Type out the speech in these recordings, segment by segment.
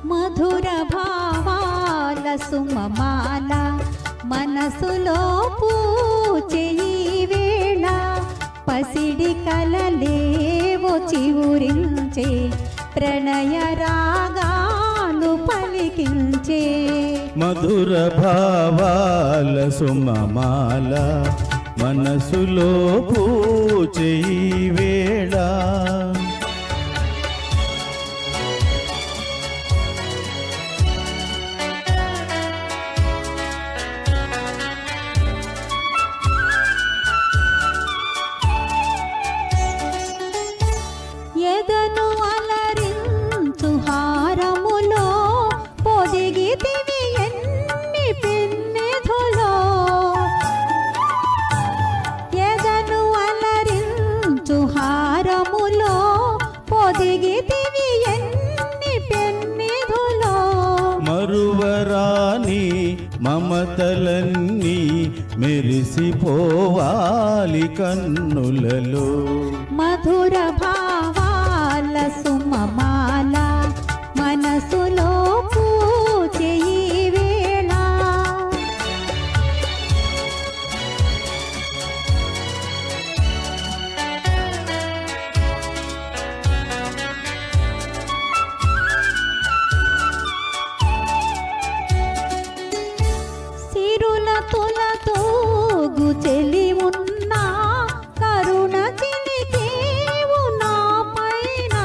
మధుర భావాల సుమమాల మనసులో పూచే ఈ వేళ పసిడి కలలేవో చివురించే ప్రణయ రాగాలు పలికించే మధుర భావాల సుమమాల మనసులో పూచే ఈ వేళ ఎదను అలరించు హారములో పొదిగితివి ఎన్ని పెన్నెధులో ఎదను అలరించు హారములో పొదిగితివి ఎన్ని పెన్నెధులో మరువరాని మమతలన్నీ మెరిసిపోవాలి కన్నులలో మధుర భావాల సుమమాల మనసులో పూచే ఈ వేళ సిరుల తులతూగు చెలి ఉన్నా కరుణ చిలికేవు నా పైన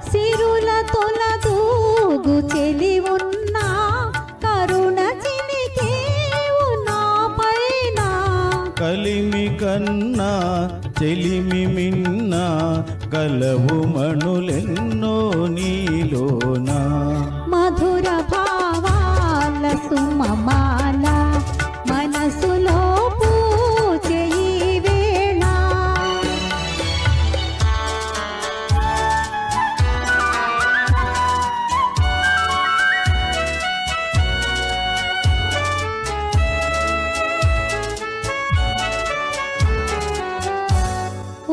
సిరుల తొలతూగు చెలి ఉన్నా కరుణ చిలికేవు నా పైన కలిమి కన్నా చెలిమి మిన్న కలవు మణులెన్నో నీలోనా మధుర భావాల సుమమాల మనసులో పూచే ఈ వేళ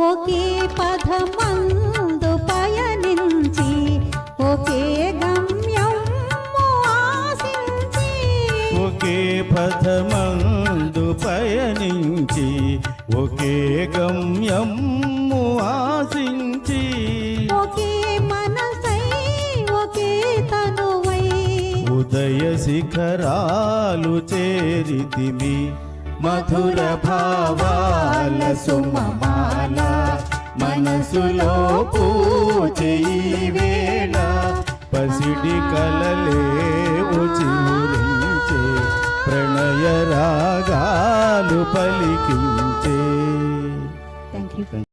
ఒకే పదమందు పయనించి ఒకే గమ్యం ఆశించి ఒకే పథమందు పయనించి ఒకే గమ్యము ఆశించి ఒకే మనసై ఒకే తనువై ఉదయ శిఖరాలు చేరితిమి మధుర భావాల సుమమాల మనసులో పూచే ఈ వేళ పసిడి కలలేవు చివురించే ప్రణయ రాగాలు పలికించే. Thank you.